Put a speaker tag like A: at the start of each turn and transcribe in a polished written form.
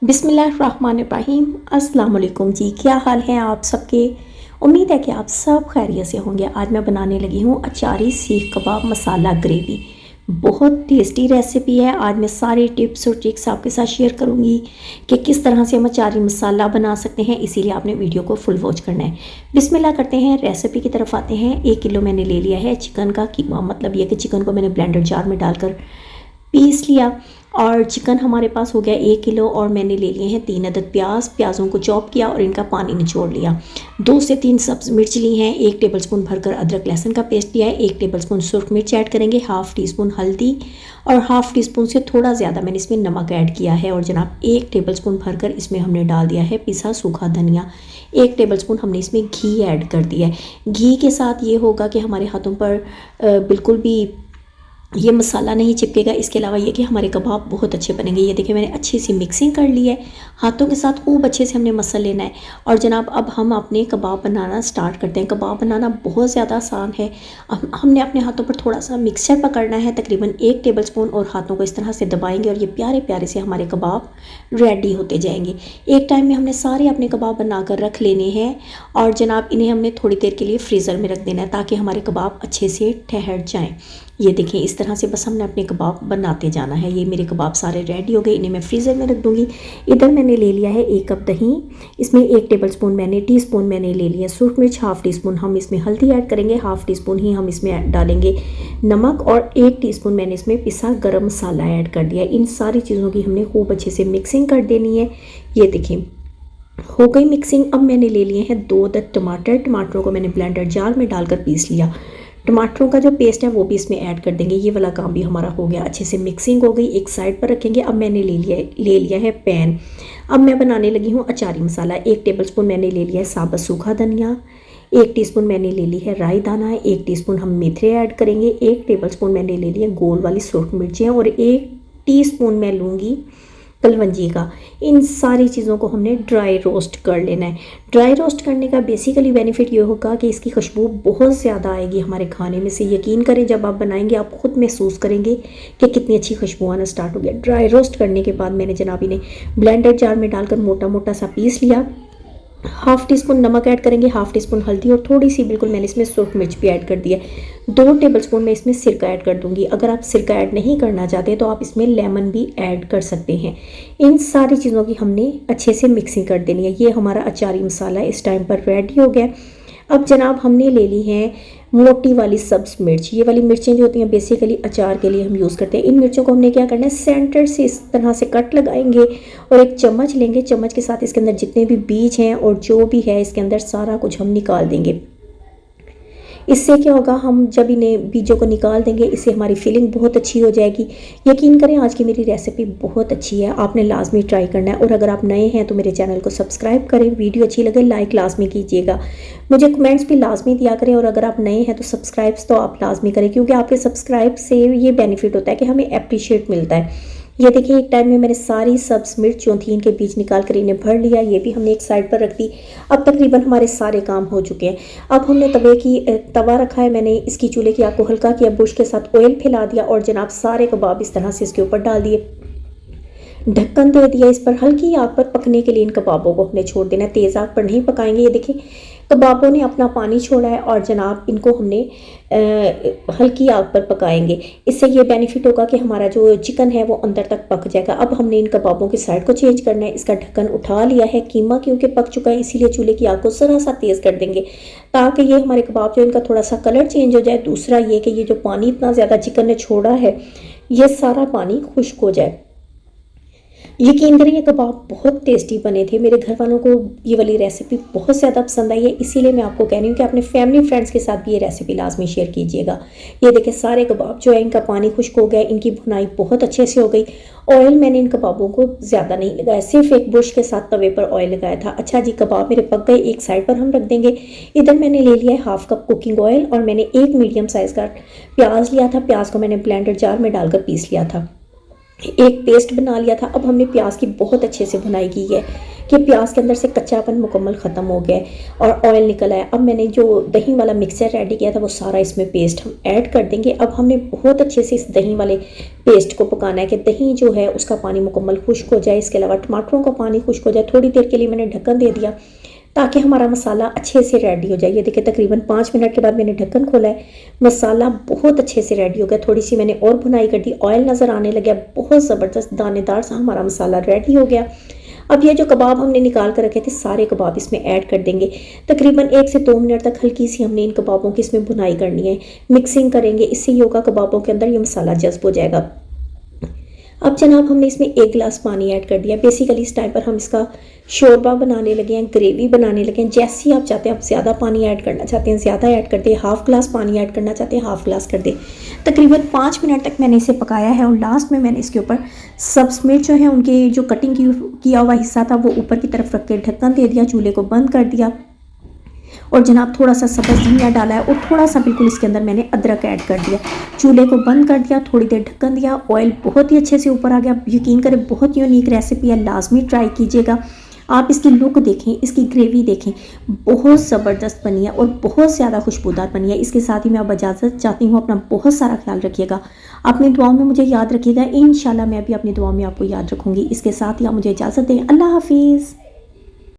A: बिस्मिल्लाहिर्रहमानिर्रहीम। अस्सलाम वालेकुम जी, क्या हाल हैं आप सबके। उम्मीद है कि आप सब खैरियत से होंगे। आज मैं बनाने लगी हूँ अचारी सीख कबाब मसाला ग्रेवी। बहुत टेस्टी रेसिपी है। आज मैं सारी टिप्स और ट्रिक्स आपके साथ शेयर करूँगी कि किस तरह से हम अचारी मसाला बना सकते हैं, इसीलिए आपने वीडियो को फुल वॉच करना है। बिस्मिल्लाह करते हैं, रेसिपी की तरफ आते हैं। 1 किलो मैंने ले लिया है चिकन का कीमा, मतलब ये कि चिकन को मैंने ब्लेंडर जार में डालकर पीस लिया। और चिकन हमारे पास हो गया 1 किलो। और मैंने ले लिए हैं 3 अदद प्याज़ों को चॉप किया और इनका पानी निचोड़ लिया। 2 से 3 सब्ज़ मिर्च ली हैं। 1 टेबलस्पून भरकर अदरक लहसुन का पेस्ट लिया है। 1 टेबलस्पून सुरख मिर्च ऐड करेंगे, हाफ़ टी स्पून हल्दी और हाफ़ टी स्पून से थोड़ा ज़्यादा मैंने इसमें नमक ऐड किया है। और जनाब 1 टेबलस्पून भरकर इसमें हमने डाल दिया है पिसा सूखा धनिया। 1 टेबलस्पून हमने इसमें घी ऐड कर दिया है। घी के साथ ये होगा कि हमारे हाथों पर बिल्कुल भी ये मसाला नहीं चिपकेगा। इसके अलावा ये कि हमारे कबाब बहुत अच्छे बनेंगे। ये देखिए मैंने अच्छी सी मिक्सिंग कर ली है। हाथों के साथ खूब अच्छे से हमने मसल लेना है। और जनाब अब हम अपने कबाब बनाना स्टार्ट करते हैं। कबाब बनाना बहुत ज़्यादा आसान है। हमने अपने हाथों पर थोड़ा सा मिक्सचर पकड़ना है, तकरीबन 1 टेबलस्पून, और हाथों को इस तरह से दबाएंगे और ये प्यारे प्यारे से हमारे कबाब रेडी होते जाएंगे। एक टाइम में हमने सारे अपने कबाब बना कर रख लेने हैं। और जनाब इन्हें हमने थोड़ी देर के लिए फ्रीज़र में रख देना है ताकि हमारे कबाब अच्छे से ठहर जाएँ। ये देखिए इस तरह से बस हमने अपने कबाब बनाते जाना है। ये मेरे कबाब सारे रेडी हो गए, इन्हें मैं फ्रीज़र में रख दूँगी। इधर मैंने ले लिया है 1 कप दही। इसमें 1 टेबलस्पून टीस्पून मैंने ले लिया सूरख मिर्च, हाफ़ टी स्पून हम इसमें हल्दी ऐड करेंगे, हाफ़ टी स्पून ही हम इसमें डालेंगे नमक, और 1 टीस्पून मैंने इसमें पिसा गरम मसाला ऐड कर दिया। इन सारी चीज़ों की हमने खूब अच्छे से मिक्सिंग कर देनी है। ये देखिए हो गई मिक्सिंग। अब मैंने ले लिए हैं 2 अदद टमाटरों को मैंने ब्लेंडर जार में डालकर पीस लिया। टमाटरों का जो पेस्ट है वो भी इसमें ऐड कर देंगे। ये वाला काम भी हमारा हो गया, अच्छे से मिक्सिंग हो गई, एक साइड पर रखेंगे। अब मैंने ले लिया है पैन। अब मैं बनाने लगी हूँ अचारी मसाला। 1 टेबलस्पून मैंने ले लिया है साबुत सूखा धनिया, 1 टीस्पून मैंने ले ली है राई दाना, 1 टीस्पून हम मेथरे ऐड करेंगे, 1 टेबलस्पून मैंने ले लिया गोल वाली सुरख मिर्चें, और 1 टीस्पून मैं लूँगी कलवंजी का। इन सारी चीज़ों को हमने ड्राई रोस्ट कर लेना है। ड्राई रोस्ट करने का बेसिकली बेनिफिट ये होगा कि इसकी खुशबू बहुत ज़्यादा आएगी हमारे खाने में से। यकीन करें जब आप बनाएंगे आप खुद महसूस करेंगे कि कितनी अच्छी खुशबू आना स्टार्ट हो गया। ड्राई रोस्ट करने के बाद मैंने जनाब इन्हें ब्लेंडर जार में डालकर मोटा मोटा सा पीस लिया। हाफ़ टी स्पून नमक ऐड करेंगे, हाफ़ टी स्पून हल्दी, और थोड़ी सी बिल्कुल मैंने इसमें सुरख मिर्च भी ऐड कर दिया। 2 टेबलस्पून मैं इसमें सिरका ऐड कर दूंगी। अगर आप सिरका ऐड नहीं करना चाहते तो आप इसमें लेमन भी ऐड कर सकते हैं। इन सारी चीज़ों की हमने अच्छे से मिक्सिंग कर देनी है। ये हमारा अचारी मसाला इस टाइम पर रेडी हो गया। अब जनाब हमने ले ली है मोटी वाली सब्ज मिर्च। ये वाली मिर्चें जो होती हैं बेसिकली अचार के लिए हम यूज़ करते हैं। इन मिर्चों को हमने क्या करना है, सेंटर से इस तरह से कट लगाएंगे और एक चम्मच लेंगे। चम्मच के साथ इसके अंदर जितने भी बीज हैं और जो भी है इसके अंदर सारा कुछ हम निकाल देंगे। इससे क्या होगा, हम जब इन्हें बीजों को निकाल देंगे इससे हमारी फीलिंग बहुत अच्छी हो जाएगी। यकीन करें आज की मेरी रेसिपी बहुत अच्छी है, आपने लाजमी ट्राई करना है। और अगर आप नए हैं तो मेरे चैनल को सब्सक्राइब करें, वीडियो अच्छी लगे लाइक लाजमी कीजिएगा, मुझे कमेंट्स भी लाजमी दिया करें। और अगर आप नए हैं तो सब्सक्राइब्स तो आप लाजमी करें, क्योंकि आपके सब्सक्राइब से ये बेनिफिट होता है कि हमें अप्रिशिएट मिलता है। ये देखिए एक टाइम में मैंने सारी सब्ज मिर्च जो थी इनके बीज निकाल कर इन्हें भर लिया। ये भी हमने एक साइड पर रख दी। अब तकरीबन हमारे सारे काम हो चुके हैं। अब हमने तवा रखा है। मैंने इसकी चूल्हे की आग को हल्का किया, बुश के साथ ऑयल फैला दिया और जनाब सारे कबाब इस तरह से इसके ऊपर डाल दिए, ढक्कन दे दिया। इस पर हल्की आग पर पकने के लिए इन कबाबों को हमने छोड़ देना है, तेज़ आग पर नहीं पकाएंगे। ये देखिए कबाबों ने अपना पानी छोड़ा है और जनाब इनको हमने हल्की आग पर पकाएंगे। इससे ये बेनिफिट होगा कि हमारा जो चिकन है वो अंदर तक पक जाएगा। अब हमने इन कबाबों की साइड को चेंज करना है। इसका ढक्कन उठा लिया है। कीमा क्योंकि पक चुका है इसीलिए चूल्हे की आग को ज़रा सा तेज़ कर देंगे ताकि ये हमारे कबाब जो इनका थोड़ा सा कलर चेंज हो जाए। दूसरा ये कि ये जो पानी इतना ज़्यादा चिकन ने छोड़ा है ये सारा पानी खुश्क हो जाए। यकीन करें ये कबाब बहुत टेस्टी बने थे। मेरे घर वालों को ये वाली रेसिपी बहुत ज़्यादा पसंद आई है, इसीलिए मैं आपको कह रही हूँ कि अपने फैमिली फ्रेंड्स के साथ भी ये रेसिपी लाजमी शेयर कीजिएगा। ये देखिए सारे कबाब जो है इनका पानी खुश्क हो गया, इनकी भुनाई बहुत अच्छे से हो गई। ऑयल मैंने इन कबाबों को ज़्यादा नहीं लगाया, सिर्फ एक बुश के साथ तवे पर ऑयल लगाया था। अच्छा जी कबाब मेरे पक गए, एक साइड पर हम रख देंगे। इधर मैंने ले लिया है 1/2 कप कुकिंग ऑयल और मैंने एक मीडियम साइज़ का प्याज लिया था। प्याज को मैंने ब्लेंडर जार में डालकर पीस लिया था। एक पेस्ट बना लिया था। अब हमने प्याज की बहुत अच्छे से भुनाई की है कि प्याज के अंदर से कच्चापन मुकम्मल ख़त्म हो गया है और ऑयल निकल आया। अब मैंने जो दही वाला मिक्सर रेडी किया था वो सारा इसमें पेस्ट हम ऐड कर देंगे। अब हमने बहुत अच्छे से इस दही वाले पेस्ट को पकाना है कि दही जो है उसका पानी मुकम्मल खुश्क हो जाए। इसके अलावा टमाटरों का पानी खुश्क हो जाए। थोड़ी देर के लिए मैंने ढक्कन दे दिया ताकि हमारा मसाला अच्छे से रेडी हो जाए। ये देखिए तकरीबन 5 मिनट के बाद मैंने ढक्कन खोला है, मसाला बहुत अच्छे से रेडी हो गया। थोड़ी सी मैंने और भुनाई कर दी, ऑयल नज़र आने लगा, बहुत ज़बरदस्त दानेदार सा हमारा मसाला रेडी हो गया। अब ये जो कबाब हमने निकाल कर रखे थे सारे कबाब इसमें ऐड कर देंगे। तकरीबन 1 से 2 मिनट तक हल्की सी हमने इन कबाबों की इसमें भुनाई करनी है, मिक्सिंग करेंगे। इससे ये होगा कबाबों के अंदर ये मसाला जज्ब हो जाएगा। अब जनाब हमने इसमें 1 गिलास पानी ऐड कर दिया। बेसिकली इस टाइम पर हम इसका शोरबा बनाने लगे हैं, ग्रेवी बनाने लगे हैं। जैसे ही आप चाहते हैं, आप ज़्यादा पानी ऐड करना चाहते हैं ज़्यादा ऐड कर दें, हाफ़ ग्लास पानी ऐड करना चाहते हैं हाफ़ ग्लास कर दें। तकरीबन 5 मिनट तक मैंने इसे पकाया है और लास्ट में मैंने इसके ऊपर सब्ज़ मिर्च जो है उनके जो कटिंग किया हुआ हिस्सा था वो ऊपर की तरफ रख के ढक्कन दे दिया, चूल्हे को बंद कर दिया और जनाब थोड़ा सा सब्ज़ धनिया डाला है और थोड़ा सा बिल्कुल इसके अंदर मैंने अदरक ऐड कर दिया। चूल्हे को बंद कर दिया, थोड़ी देर ढक्कन दिया, ऑयल बहुत ही अच्छे से ऊपर आ गया। यकीन करें बहुत यूनिक रेसिपी है, लाजमी ट्राई कीजिएगा। आप इसकी लुक देखें, इसकी ग्रेवी देखें, बहुत ज़बरदस्त बनी है और बहुत ज़्यादा खुशबूदार बनी है। इसके साथ ही मैं अब इजाज़त चाहती हूँ। अपना बहुत सारा ख्याल रखिएगा, अपनी दुआओं में मुझे याद रखिएगा। इंशाल्लाह मैं भी अपनी दुआओं में आपको याद रखूँगी। इसके साथ ही आप मुझे इजाज़त दें। अल्लाह हाफिज़।